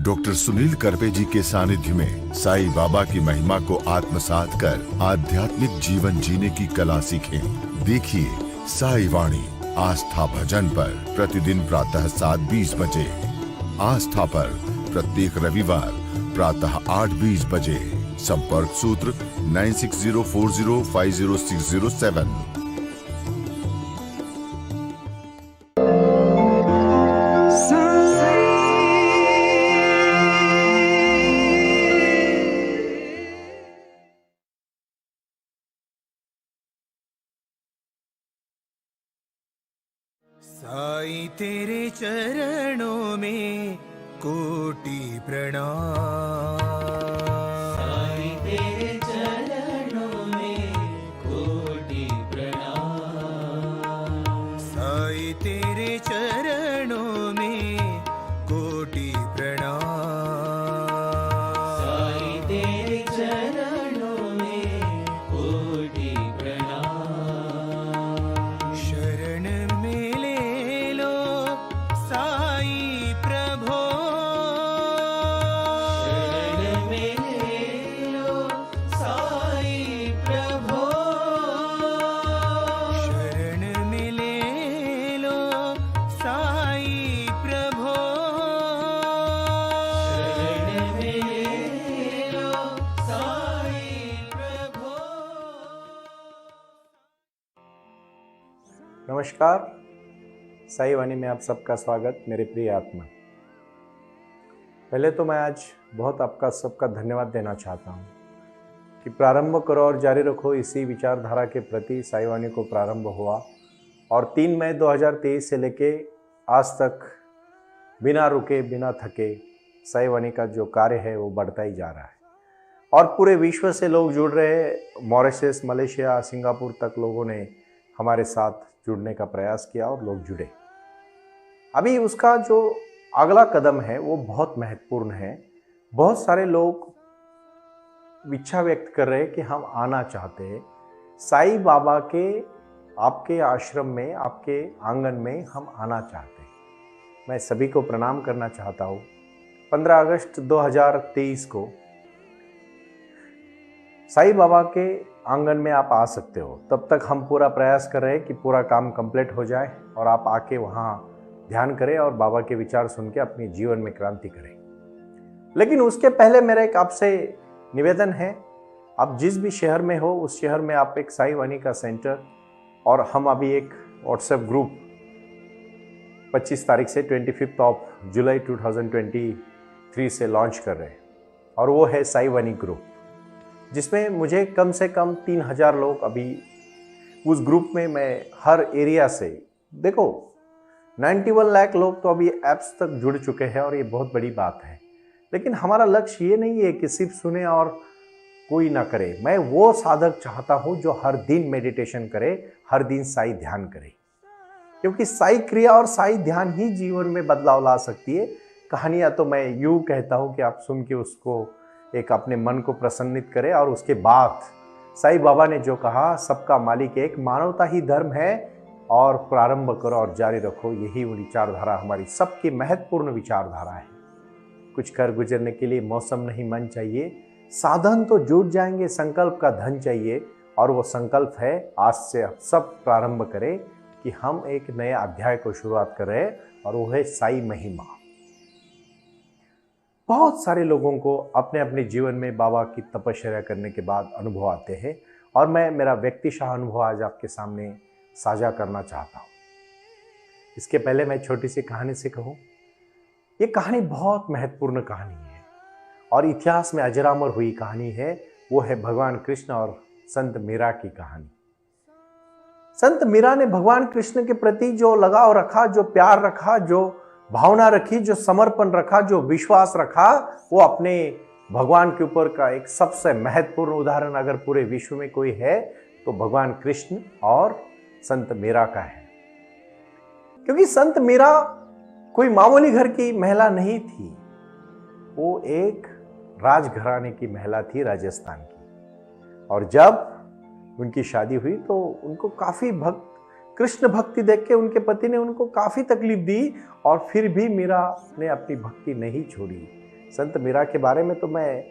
Doctor Sunil Karpe जी के सानिध्य में साईं बाबा की महिमा को आत्मसात कर आध्यात्मिक जीवन जीने की कला सीखें। देखिए साई वाणी आस्था भजन पर प्रतिदिन प्रातः 7:20 बजे। आस्था पर प्रत्येक रविवार प्रातः 8:20 बजे। संपर्क सूत्र 9604050607। साईं तेरे चरणों में कोटि प्रणाम। साईं तेरे चरणों में कोटि प्रणाम। साईं तेरे चरणों में कोटि प्रणाम। साईं तेरे चरणों में कोटि प्रणाम। शरण में ले लो साईं प्रभो। शरण में ले लो साईं प्रभो। शरण में ले लो साईं प्रभो। शरण में ले लो साईं प्रभो। नमस्कार, साई वाणी में आप सबका स्वागत। मेरे प्रिय आत्मा, पहले तो मैं आज बहुत आपका सबका धन्यवाद देना चाहता हूँ कि प्रारंभ करो और जारी रखो इसी विचारधारा के प्रति साई वाणी को प्रारंभ हुआ और 3 मई 2023 से लेके आज तक बिना रुके बिना थके साई वाणी का जो कार्य है वो बढ़ता ही जा रहा है और पूरे विश्व से लोग जुड़ रहे हैं। मॉरिशस, मलेशिया, सिंगापुर तक लोगों ने हमारे साथ जुड़ने का प्रयास किया और लोग जुड़े। अभी उसका जो अगला कदम है वो बहुत महत्वपूर्ण है। बहुत सारे लोग इच्छा व्यक्त कर रहे हैं कि हम आना चाहते हैं साईं बाबा के आपके आश्रम में, आपके आंगन में हम आना चाहते हैं। मैं सभी को प्रणाम करना चाहता हूँ। 15 अगस्त 2023 को साईं बाबा के आंगन में आप आ सकते हो। तब तक हम पूरा प्रयास कर रहे हैं कि पूरा काम कंप्लीट हो जाए और आप आके वहाँ ध्यान करें और बाबा के विचार सुन के अपने जीवन में क्रांति करें। लेकिन उसके पहले मेरा एक आपसे निवेदन है, आप जिस भी शहर में हो उस शहर में आप एक साई वाणी का सेंटर, और हम अभी एक व्हाट्सएप ग्रुप 25 तारीख से 25 जुलाई 2023 से लॉन्च कर रहे हैं और वो है साई वाणी ग्रुप, जिसमें मुझे कम से कम 3000 लोग अभी उस ग्रुप में, मैं हर एरिया से, देखो 91 लाख लोग तो अभी ऐप्स तक जुड़ चुके हैं और ये बहुत बड़ी बात है। लेकिन हमारा लक्ष्य ये नहीं है कि सिर्फ सुने और कोई ना करे। मैं वो साधक चाहता हूँ जो हर दिन मेडिटेशन करे, हर दिन साई ध्यान करे, क्योंकि साई क्रिया और साई ध्यान ही जीवन में बदलाव ला सकती है। कहानियाँ तो मैं यूँ कहता हूँ कि आप सुन के उसको एक अपने मन को प्रसन्नित करें और उसके बाद साईं बाबा ने जो कहा, सबका मालिक एक, मानवता ही धर्म है, और प्रारंभ करो और जारी रखो, यही विचारधारा हमारी सबकी महत्वपूर्ण विचारधारा है। कुछ कर गुजरने के लिए मौसम नहीं मन चाहिए, साधन तो जुट जाएंगे, संकल्प का धन चाहिए। और वो संकल्प है आज से सब प्रारंभ करें कि हम एक नए अध्याय को शुरुआत कर रहे हैं और वो है साई महिमा। बहुत सारे लोगों को अपने अपने जीवन में बाबा की तपस्या करने के बाद अनुभव आते हैं और मैं मेरा व्यक्तिशः अनुभव आज आपके सामने साझा करना चाहता हूँ। इसके पहले मैं छोटी सी कहानी से कहूँ। ये कहानी बहुत महत्वपूर्ण कहानी है और इतिहास में अजरामर हुई कहानी है। वो है भगवान कृष्ण और संत मीरा की कहानी। संत मीरा ने भगवान कृष्ण के प्रति जो लगाव रखा, जो प्यार रखा, जो भावना रखी, जो समर्पण रखा, जो विश्वास रखा, वो अपने भगवान के ऊपर का एक सबसे महत्वपूर्ण उदाहरण अगर पूरे विश्व में कोई है तो भगवान कृष्ण और संत मीरा का है। क्योंकि संत मीरा कोई मामूली घर की महिला नहीं थी, वो एक राजघराने की महिला थी, राजस्थान की। और जब उनकी शादी हुई तो उनको काफी कृष्ण भक्ति देख के उनके पति ने उनको काफी तकलीफ दी और फिर भी मीरा ने अपनी भक्ति नहीं छोड़ी। संत मीरा के बारे में तो मैं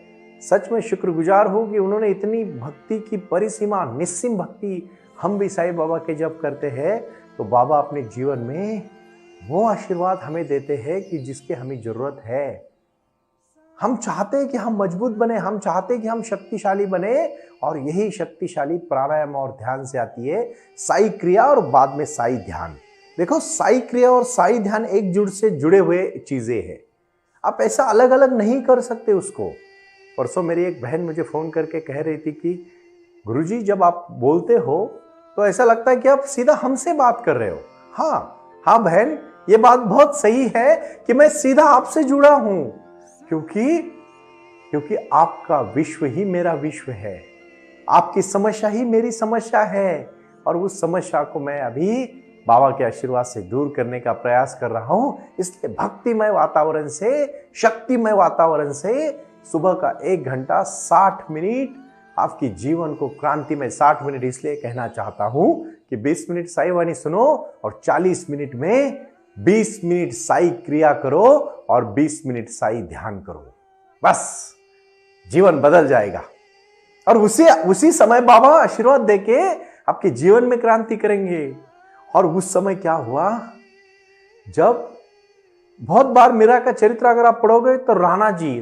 सच में शुक्रगुजार हूँ कि उन्होंने इतनी भक्ति की परिसीमा, निस्सीम भक्ति हम भी साईं बाबा के जब करते हैं तो बाबा अपने जीवन में वो आशीर्वाद हमें देते हैं कि जिसके हमें जरूरत है। हम चाहते हैं कि हम मजबूत बने, हम चाहते हैं कि हम शक्तिशाली बने, और यही शक्तिशाली प्राणायाम और ध्यान से आती है। साई क्रिया और बाद में साई ध्यान। देखो, साई क्रिया और साई ध्यान एक जुड़ से जुड़े हुए चीजें हैं। आप ऐसा अलग अलग नहीं कर सकते उसको। परसों मेरी एक बहन मुझे फोन करके कह रही थी कि गुरुजी, जब आप बोलते हो तो ऐसा लगता है कि आप सीधा हमसे बात कर रहे हो। हाँ बहन, ये बात बहुत सही है कि मैं सीधा आपसे जुड़ा हूं, क्योंकि आपका विश्व ही मेरा विश्व है, आपकी समस्या ही मेरी समस्या है, और उस समस्या को मैं अभी बाबा के आशीर्वाद से दूर करने का प्रयास कर रहा हूं। इसलिए भक्तिमय वातावरण से, शक्तिमय वातावरण से सुबह का 1 घंटा 60 मिनट आपकी जीवन को क्रांति में 60 मिनट इसलिए कहना चाहता हूं कि 20 मिनट साई वाणी सुनो और 40 मिनट में 20 मिनट साई क्रिया करो और 20 मिनट साई ध्यान करो। बस जीवन बदल जाएगा, और उसी समय बाबा आशीर्वाद देके आपके जीवन में क्रांति करेंगे। और उस समय क्या हुआ, जब बहुत बार मीरा का चरित्र अगर आप पढ़ोगे तो राणा जी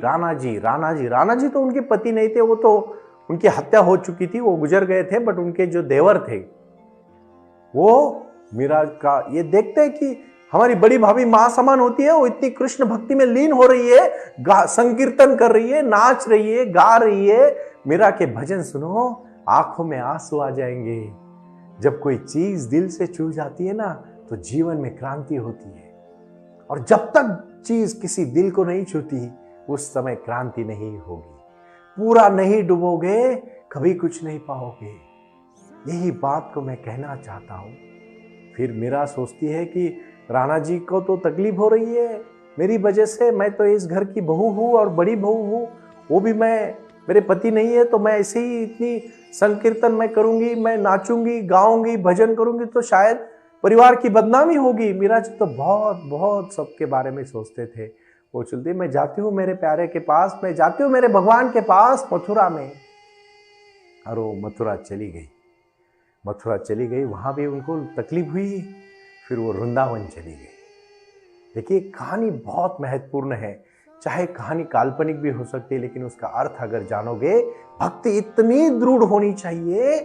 तो उनके पति नहीं थे, वो तो उनकी हत्या हो चुकी थी, वो गुजर गए थे। बट उनके जो देवर थे वो मीरा का ये देखते हैं कि हमारी बड़ी भाभी मां समान होती है, वो इतनी कृष्ण भक्ति में लीन हो रही है, संकीर्तन कर रही है, नाच रही है, गा रही है। मीरा के भजन सुनो, आंखों में आंसू आ जाएंगे। जब कोई चीज दिल से छू जाती है ना तो जीवन में क्रांति होती है, और जब तक चीज किसी दिल को नहीं छूती उस समय क्रांति नहीं होगी। पूरा नहीं डूबोगे कभी कुछ नहीं पाओगे। यही बात को मैं कहना चाहता हूं। फिर मीरा सोचती है कि राणा जी को तो तकलीफ हो रही है मेरी वजह से, मैं तो इस घर की बहू हूं और बड़ी बहू हूं, वो भी मेरे पति नहीं है, तो मैं ऐसे ही इतनी संकीर्तन मैं करूंगी, मैं नाचूंगी, गाऊंगी, भजन करूंगी तो शायद परिवार की बदनामी होगी। मीरा जी तो बहुत बहुत सबके बारे में सोचते थे। वो चलती, मैं जाती हूँ मेरे प्यारे के पास, मैं जाती हूँ मेरे भगवान के पास मथुरा में। और वो मथुरा चली गई, वहां भी उनको तकलीफ हुई। फिर वो वृंदावन चली गई। देखिए, कहानी बहुत महत्वपूर्ण है। चाहे कहानी काल्पनिक भी हो सकती है, लेकिन उसका अर्थ अगर जानोगे, भक्ति इतनी दृढ़ होनी चाहिए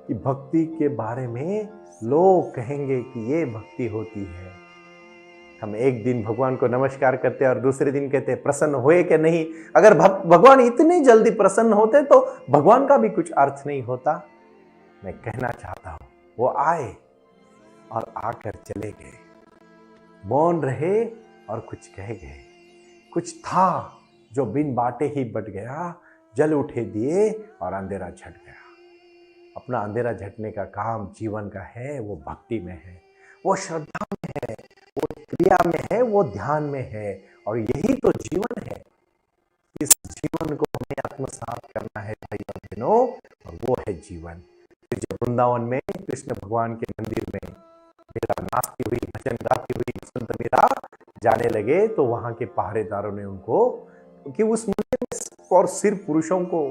कि भक्ति के बारे में लोग कहेंगे कि ये भक्ति होती है। हम एक दिन भगवान को नमस्कार करते हैं और दूसरे दिन कहते हैं प्रसन्न हुए कि नहीं। अगर भगवान इतनी जल्दी प्रसन्न होते तो भगवान का भी कुछ अर्थ नहीं होता। मैं कहना चाहता हूं, वो आए और आकर चले गए, मौन रहे और कुछ कह गए। कुछ था जो बिन बाटे ही बट गया, जल उठे दिए और अंधेरा झट गया। अपना अंधेरा झटने का काम जीवन का है, वो भक्ति में है, वो श्रद्धा में है, वो क्रिया में है, वो ध्यान में है, और यही तो जीवन है। इस जीवन को हमें आत्मसात करना है भाई और बहनों, और वो है जीवन। फिर जब वृंदावन में कृष्ण भगवान के मंदिर में मीरा नाचती हुई, भजन गाती हुई संत मीरा जाने लगे, तो वहां के पहरेदारों ने उनको, क्योंकि उस मंदिर में और सिर्फ पुरुषों को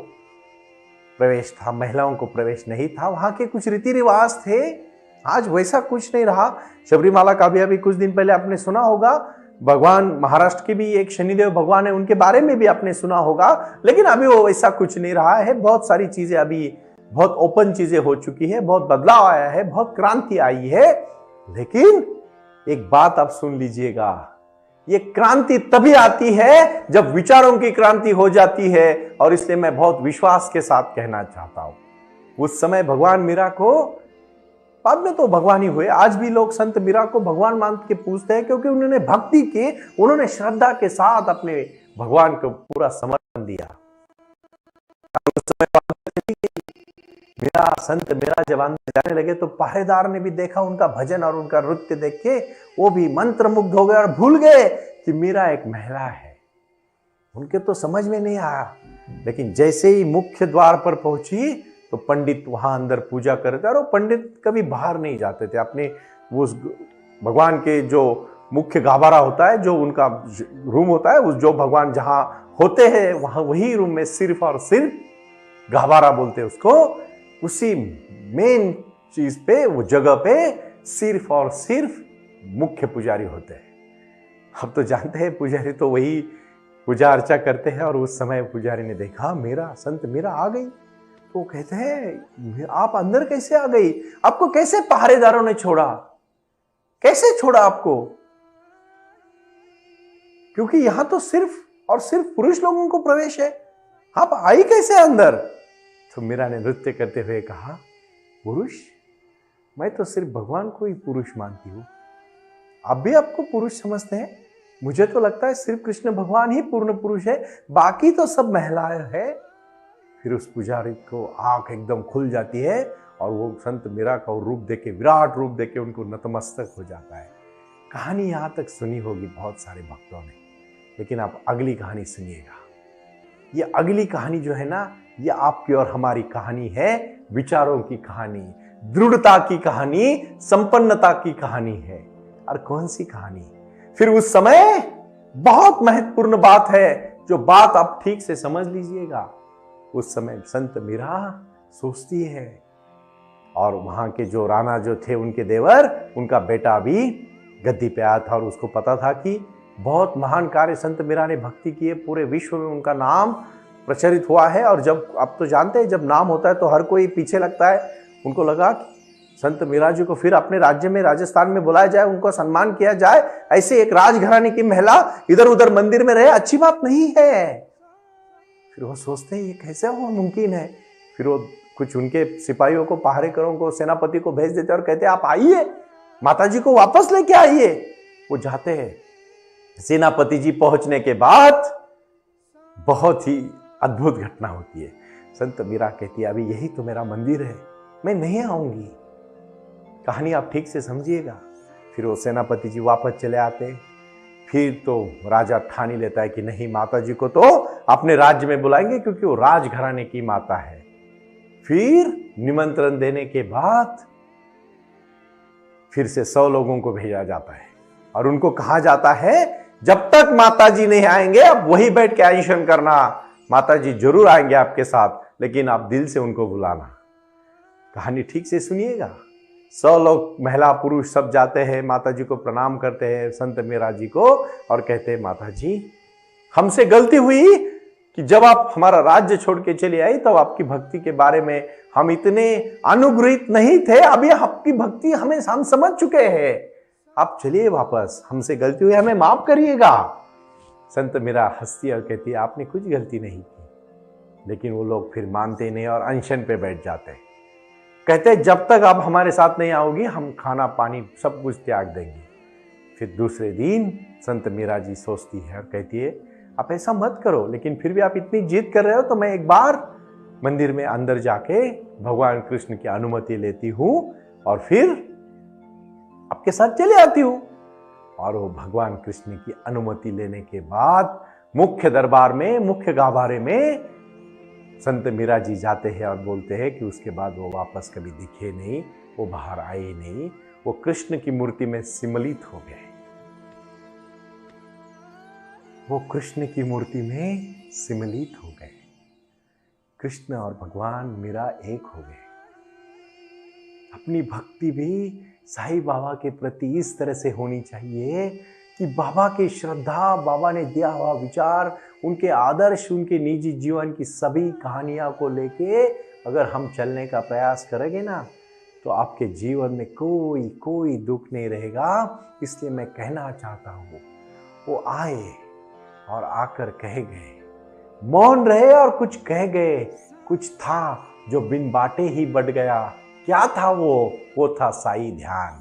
प्रवेश था, महिलाओं को प्रवेश नहीं था। वहां के कुछ रीति रिवाज थे, आज वैसा कुछ नहीं रहा। शबरीमाला का भी अभी कुछ दिन पहले आपने सुना होगा। भगवान महाराष्ट्र के भी एक शनिदेव भगवान है, उनके बारे में भी आपने सुना होगा, लेकिन अभी वो वैसा कुछ नहीं रहा है। बहुत सारी चीजें अभी बहुत ओपन चीजें हो चुकी है, बहुत बदलाव आया है, बहुत क्रांति आई है। लेकिन एक बात आप सुन लीजिएगा, ये क्रांति तभी आती है जब विचारों की क्रांति हो जाती है, और इसलिए मैं बहुत विश्वास के साथ कहना चाहता हूं, उस समय भगवान मीरा को, बाद में तो भगवान ही हुए, आज भी लोग संत मीरा को भगवान मान के पूछते हैं, क्योंकि उन्होंने भक्ति की, उन्होंने श्रद्धा के साथ अपने भगवान को पूरा समर्पण दिया। उस समय मेरा संत मेरा जब अंदर जाने लगे तो पहरेदार ने भी देखा उनका भजन और उनका नृत्य देख के, वो भी मंत्रमुग्ध हो गए और भूल गए कि मीरा एक महिला है। उनके तो समझ में नहीं आया, लेकिन जैसे ही मुख्य द्वार पर पहुंची तो पंडित वहां अंदर पूजा कर रहे थे, और वो पंडित कभी बाहर नहीं जाते थे, अपने उस भगवान के जो मुख्य गाभारा होता है, जो उनका रूम होता है, उस जो भगवान जहां होते हैं वहां वही रूम में सिर्फ और सिर्फ गाभारा बोलते हैं उसको, उसी मेन चीज पे, वो जगह पे सिर्फ और सिर्फ मुख्य पुजारी होते हैं। अब तो जानते हैं पुजारी तो वही पूजा अर्चा करते हैं, और उस समय पुजारी ने देखा मेरा संत मीरा आ गई, तो वो कहते हैं आप अंदर कैसे आ गई, आपको कैसे पहरेदारों ने छोड़ा, कैसे छोड़ा आपको, क्योंकि यहां तो सिर्फ और सिर्फ पुरुष लोगों को प्रवेश है, आप आई कैसे अंदर। तो मीरा ने नृत्य करते हुए कहा, पुरुष, मैं तो सिर्फ भगवान को ही पुरुष मानती हूं, आप भी आपको पुरुष समझते हैं, मुझे तो लगता है सिर्फ कृष्ण भगवान ही पूर्ण पुरुष है, बाकी तो सब महिलाएं है। फिर उस पुजारी को आंख एकदम खुल जाती है, और वो संत मीरा का रूप देखे, विराट रूप देखे उनको नतमस्तक हो जाता है। कहानी यहां तक सुनी होगी बहुत सारे भक्तों ने, लेकिन आप अगली कहानी सुनिएगा। ये अगली कहानी जो है ना, ये आपकी और हमारी कहानी है, विचारों की कहानी, दृढ़ता की कहानी, संपन्नता की कहानी है। और कौन सी कहानी, फिर उस समय बहुत महत्वपूर्ण बात है, जो बात आप ठीक से समझ लीजिएगा। उस समय संत मीरा सोचती है, और वहां के जो राणा जो थे उनके देवर, उनका बेटा भी गद्दी पे आया था, और उसको पता था कि बहुत महान कार्य संत मीरा ने भक्ति की है, पूरे विश्व में उनका नाम प्रचलित हुआ है। और जब आप तो जानते हैं जब नाम होता है तो हर कोई पीछे लगता है। उनको लगा कि संत मीरा जी को फिर अपने राज्य में, राजस्थान में बुलाया जाए, उनको सम्मान किया जाए, ऐसे एक राजघराने की महिला इधर उधर मंदिर में रहे, अच्छी बात नहीं है। फिर वो सोचते हैं ये कैसे वो मुमकिन है। फिर वो कुछ उनके सिपाहियों को, पहरेकरों को, सेनापति को भेज देते और कहते आप आइए, माता जी को वापस लेके आइए। वो जाते हैं। सेनापति जी पहुंचने के बाद बहुत ही अद्भुत घटना होती है। संत मीरा कहती है अभी यही तो मेरा मंदिर है, मैं नहीं आऊंगी। कहानी आप ठीक से समझिएगा। फिर वो सेनापति जी वापस चले आते। फिर तो राजा ठान ही लेता है कि नहीं, माता जी को तो अपने राज्य में बुलाएंगे क्योंकि वो राजघराने की माता है। फिर निमंत्रण देने के बाद फिर से 100 लोगों को भेजा जाता है और उनको कहा जाता है जब तक माता जी नहीं आएंगे आप वही बैठ के अनशन करना। माता जी जरूर आएंगे आपके साथ, लेकिन आप दिल से उनको बुलाना। कहानी ठीक से सुनिएगा। 100 लोग, महिला पुरुष सब जाते हैं, माता जी को प्रणाम करते हैं, संत मीरा जी को, और कहते हैं माता जी हमसे गलती हुई कि जब आप हमारा राज्य छोड़ के चली आई तब आपकी भक्ति के बारे में हम इतने अनुग्रहित नहीं थे। अभी आपकी भक्ति हम समझ चुके हैं, आप चलिए वापस, हमसे गलती हुई, हमें माफ करिएगा। संत मीरा हंसती और कहती है आपने कुछ गलती नहीं की। लेकिन वो लोग फिर मानते नहीं और अनशन पे बैठ जाते हैं। कहते हैं जब तक आप हमारे साथ नहीं आओगी हम खाना पानी सब कुछ त्याग देंगे। फिर दूसरे दिन संत मीरा जी सोचती है और कहती है आप ऐसा मत करो, लेकिन फिर भी आप इतनी जिद कर रहे हो तो मैं एक बार मंदिर में अंदर जाके भगवान कृष्ण की अनुमति लेती हूं और फिर आपके साथ चले आती हूं। और वो भगवान कृष्ण की अनुमति लेने के बाद मुख्य दरबार में, मुख्य गाभारे में संत मीरा जी जाते हैं और बोलते हैं कि उसके बाद वो वापस कभी दिखे नहीं, वो बाहर आए नहीं, वो कृष्ण की मूर्ति में सम्मिलित हो गए। वो कृष्ण की मूर्ति में सम्मिलित हो गए। कृष्ण और भगवान मीरा एक हो गए। अपनी भक्ति भी साईं बाबा के प्रति इस तरह से होनी चाहिए कि बाबा की श्रद्धा, बाबा ने दिया हुआ विचार, उनके आदर्श, उनके निजी जीवन की सभी कहानियां को लेके अगर हम चलने का प्रयास करेंगे ना तो आपके जीवन में कोई दुख नहीं रहेगा। इसलिए मैं कहना चाहता हूँ वो आए और आकर कह गए, मौन रहे और कुछ कह गए। कुछ था जो बिन बाटे ही बढ़ गया। क्या था वो था साई ध्यान।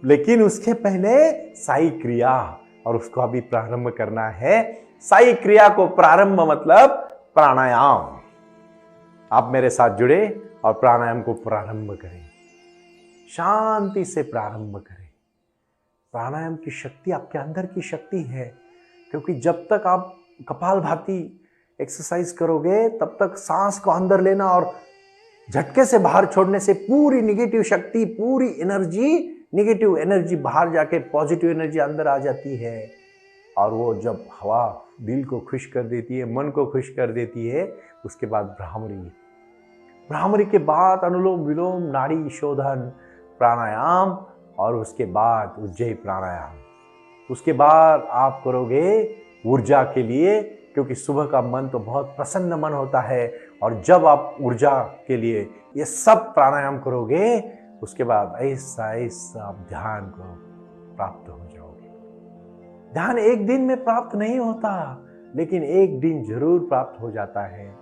लेकिन उसके पहले साई क्रिया, और उसको अभी प्रारंभ करना है। साई क्रिया को प्रारंभ मतलब प्राणायाम। आप मेरे साथ जुड़े और प्राणायाम को प्रारंभ करें, शांति से प्रारंभ करें। प्राणायाम की शक्ति आपके अंदर की शक्ति है, क्योंकि जब तक आप कपालभाति एक्सरसाइज करोगे तब तक सांस को अंदर लेना और झटके से बाहर छोड़ने से पूरी निगेटिव शक्ति, पूरी एनर्जी नेगेटिव एनर्जी बाहर जाके पॉजिटिव एनर्जी अंदर आ जाती है। और वो जब हवा दिल को खुश कर देती है, मन को खुश कर देती है, उसके बाद भ्रामरी के बाद अनुलोम विलोम, नाड़ी शोधन प्राणायाम, और उसके बाद उज्जयी प्राणायाम। उसके बाद आप करोगे ऊर्जा के लिए, क्योंकि सुबह का मन तो बहुत प्रसन्न मन होता है। और जब आप ऊर्जा के लिए ये सब प्राणायाम करोगे, उसके बाद ऐसा ऐसा आप ध्यान को प्राप्त हो जाओगे। ध्यान एक दिन में प्राप्त नहीं होता, लेकिन एक दिन जरूर प्राप्त हो जाता है।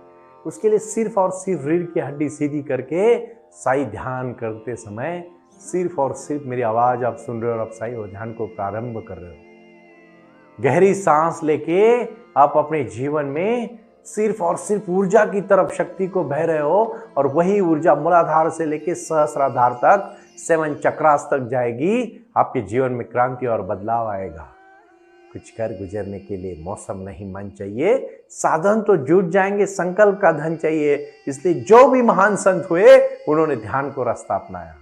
उसके लिए सिर्फ और सिर्फ रीढ़ की हड्डी सीधी करके साई ध्यान करते समय सिर्फ और सिर्फ मेरी आवाज आप सुन रहे हो और आप साई वो ध्यान को प्रारंभ कर रहे हो। गहरी सांस लेके आप अपने जीवन में सिर्फ और सिर्फ ऊर्जा की तरफ शक्ति को बह रहे हो, और वही ऊर्जा मूलाधार से लेके सहस्राधार तक 7 चक्रास तक जाएगी। आपके जीवन में क्रांति और बदलाव आएगा। कुछ कर गुजरने के लिए मौसम नहीं मन चाहिए, साधन तो जुट जाएंगे, संकल्प का धन चाहिए। इसलिए जो भी महान संत हुए उन्होंने ध्यान को रास्ता अपनाया।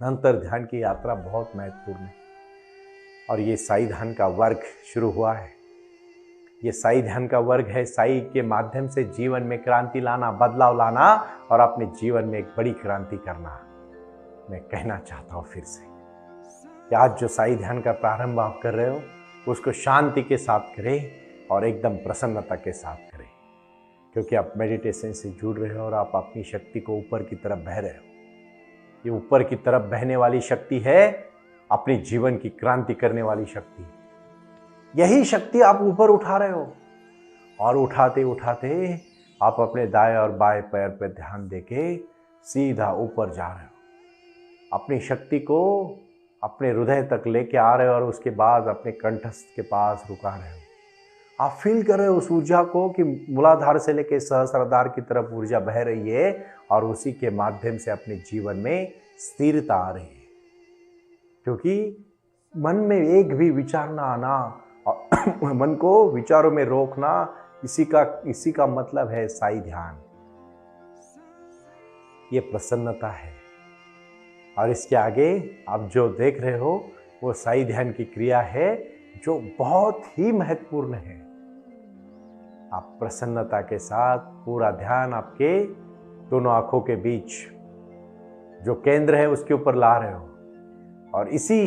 अंतर ध्यान की यात्रा बहुत महत्वपूर्ण है, और ये साई ध्यान का वर्ग शुरू हुआ है। ये साई ध्यान का वर्ग है, साई के माध्यम से जीवन में क्रांति लाना, बदलाव लाना, और अपने जीवन में एक बड़ी क्रांति करना। मैं कहना चाहता हूँ फिर से कि आज जो साई ध्यान का प्रारंभ आप कर रहे हो, उसको शांति के साथ करें और एकदम प्रसन्नता के साथ करें, क्योंकि आप मेडिटेशन से जुड़ रहे हो और आप अपनी शक्ति को ऊपर की तरफ बह रहे हो। ये ऊपर की तरफ बहने वाली शक्ति है अपने जीवन की क्रांति करने वाली शक्ति। यही शक्ति आप ऊपर उठा रहे हो, और उठाते उठाते आप अपने दाएं और बाएं पैर पर ध्यान देके सीधा ऊपर जा रहे हो। अपनी शक्ति को अपने हृदय तक लेके आ रहे हो, और उसके बाद अपने कंठस्थ के पास रुका रहे हो। आप फील कर रहे हो उस ऊर्जा को कि मूलाधार से लेके सहस्राधार की तरफ ऊर्जा बह रही है, और उसी के माध्यम से अपने जीवन में स्थिरता आ रही है। क्योंकि मन में एक भी विचार ना आना और मन को विचारों में रोकना, इसी का मतलब है साई ध्यान। ये प्रसन्नता है, और इसके आगे आप जो देख रहे हो वो साई ध्यान की क्रिया है, जो बहुत ही महत्वपूर्ण है। आप प्रसन्नता के साथ पूरा ध्यान आपके दोनों आंखों के बीच जो केंद्र है उसके ऊपर ला रहे हो, और इसी